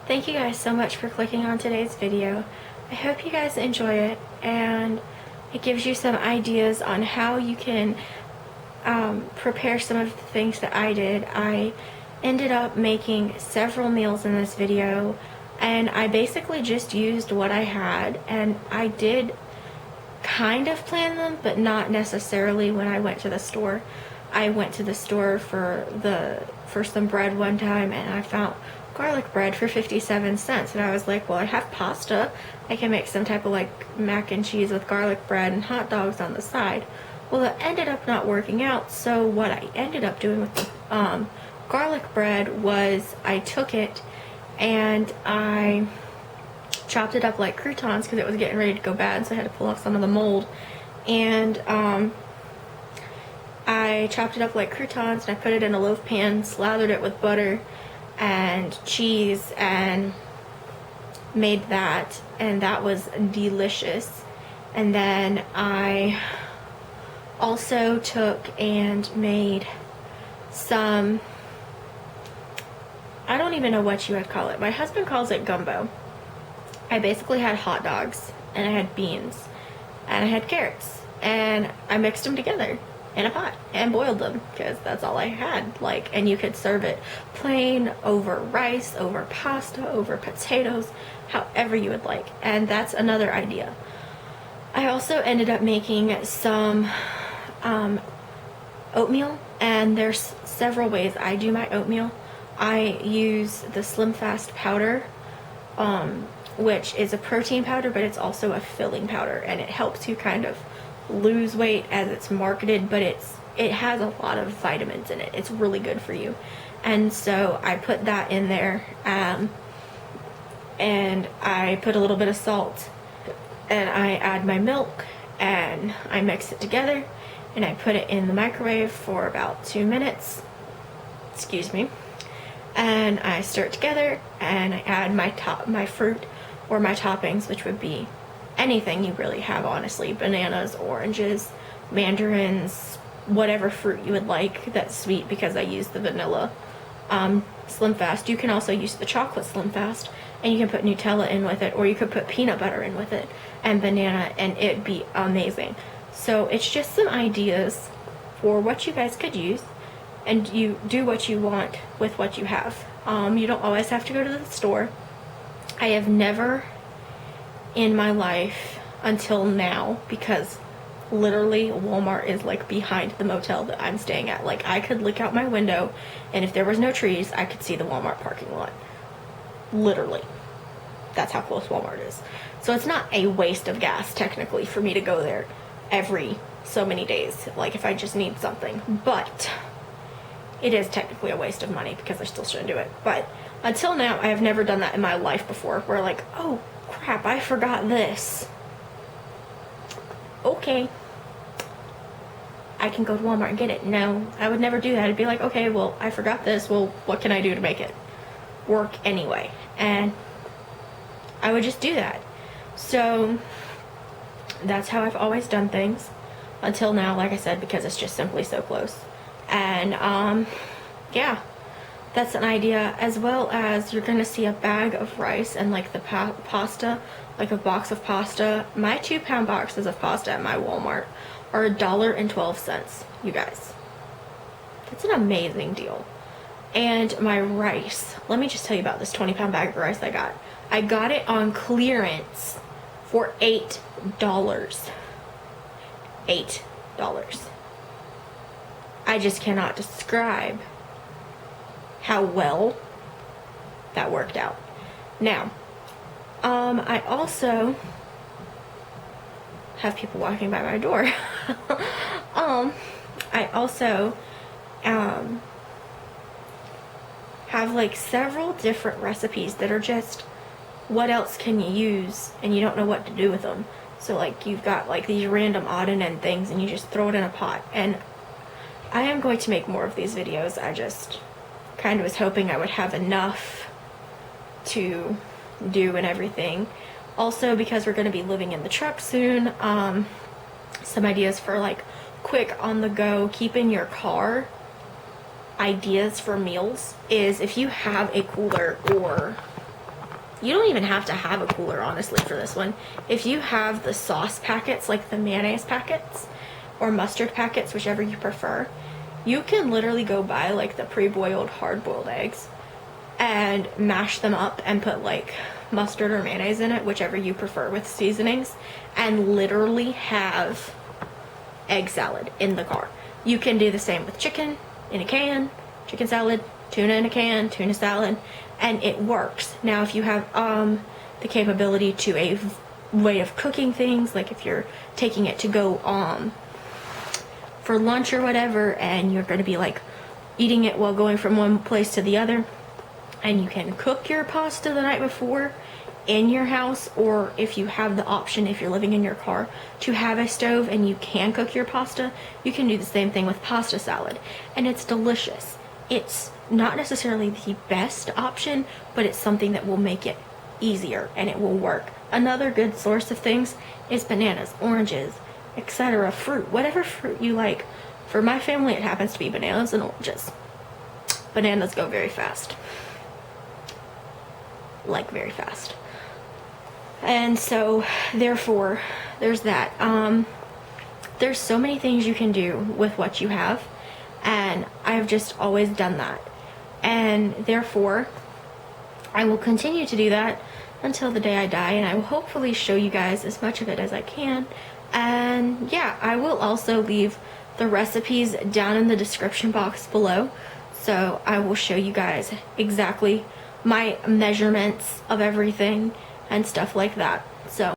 Thank you guys so much for clicking on today's video. I hope you guys enjoy it and it gives you some ideas on how you can prepare some of the things that I did. I ended up making several meals in this video and I basically just used what I had, and I did kind of plan them, but not necessarily when I went to the store. I went to the store for some bread one time and I found garlic bread for 57 cents, and I was like, well, I have pasta, I can make some type of like mac and cheese with garlic bread and hot dogs on the side. Well, it ended up not working out, so what I ended up doing with the garlic bread was I took it and I chopped it up like croutons because it was getting ready to go bad, so I had to pull off some of the mold. And I chopped it up like croutons and I put it in a loaf pan, slathered it with butter and cheese, and made that, and that was delicious. And then I also took and made some, I don't even know what you would call it. My husband calls it gumbo. I basically had hot dogs and I had beans and I had carrots and I mixed them together in a pot and boiled them because that's all I had. And you could serve it plain, over rice, over pasta, over potatoes, however you would like. And that's another idea. I also ended up making some oatmeal, and there's several ways I do my oatmeal. I use the Slim Fast powder, which is a protein powder, but it's also a filling powder, and it helps you kind of lose weight as it's marketed, but it has a lot of vitamins in it. It's really good for you. And so I put that in there, and I put a little bit of salt, and I add my milk and I mix it together, and I put it in the microwave for about 2 minutes, excuse me, and I stir it together, and I add my fruit or my toppings, which would be anything you really have, honestly. Bananas, oranges, mandarins, whatever fruit you would like that's sweet, because I use the vanilla Slim Fast. You can also use the chocolate Slim Fast, and you can put Nutella in with it, or you could put peanut butter in with it and banana, and it'd be amazing. So it's just some ideas for what you guys could use, and you do what you want with what you have. You don't always have to go to the store. I have never in my life until now, because literally Walmart is like behind the motel that I'm staying at. Like, I could look out my window and if there was no trees, I could see the Walmart parking lot. Literally. That's how close Walmart is. So it's not a waste of gas technically for me to go there every so many days, like if I just need something. But it is technically a waste of money because I still shouldn't do it. But until now, I have never done that in my life before, where like, oh crap, I forgot this. Okay, I can go to Walmart and get it. No, I would never do that. I'd be like, okay, well, I forgot this. Well, what can I do to make it work anyway? And I would just do that. So that's how I've always done things until now, like I said, because it's just simply so close. And yeah, that's an idea. As well as, you're gonna see a bag of rice and like the pasta, like a box of pasta. My 2-pound boxes of pasta at my Walmart are $1.12, you guys. That's an amazing deal. And my rice, let me just tell you about this 20-pound bag of rice I got. I got it on clearance for $8. $8. I just cannot describe how well that worked out. Now, I also have people walking by my door. I also have like several different recipes that are just, what else can you use and you don't know what to do with them. So like, you've got like these random odd and end things and you just throw it in a pot. And I am going to make more of these videos. I just kind of was hoping I would have enough to do and everything. Also, because we're going to be living in the truck soon, some ideas for like quick on the go, keep in your car ideas for meals is, if you have a cooler or you don't even have to have a cooler, honestly, for this one. If you have the sauce packets, like the mayonnaise packets or mustard packets, whichever you prefer, you can literally go buy like the pre-boiled hard-boiled eggs and mash them up and put like mustard or mayonnaise in it, whichever you prefer with seasonings, and literally have egg salad in the car. You can do the same with chicken in a can, chicken salad, tuna in a can, tuna salad, and it works. Now if you have the capability to a way of cooking things, like if you're taking it to go for lunch or whatever, and you're going to be like eating it while going from one place to the other, and you can cook your pasta the night before in your house, or if you have the option, if you're living in your car, to have a stove and you can cook your pasta, you can do the same thing with pasta salad, and it's delicious. It's not necessarily the best option, but it's something that will make it easier and it will work. Another good source of things is bananas, oranges, etc. Fruit, whatever fruit you like. For my family, it happens to be bananas and oranges. Bananas go very fast. Like very fast. And so therefore there's that. There's so many things you can do with what you have, and I've just always done that, and therefore I will continue to do that until the day I die, and I will hopefully show you guys as much of it as I can. And yeah, I will also leave the recipes down in the description box below, so I will show you guys exactly my measurements of everything and stuff like that. So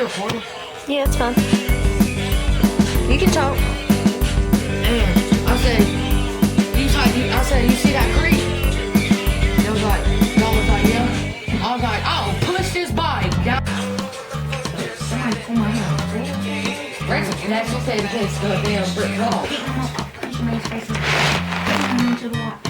recording? Yeah, it's fine. You can talk. And I said, you see that creek? Y'all was like, yeah. I was like, oh, push this bike down. Somebody pull my hand. Rachel can actually say the case to a damn brick wall. Push him into the wall.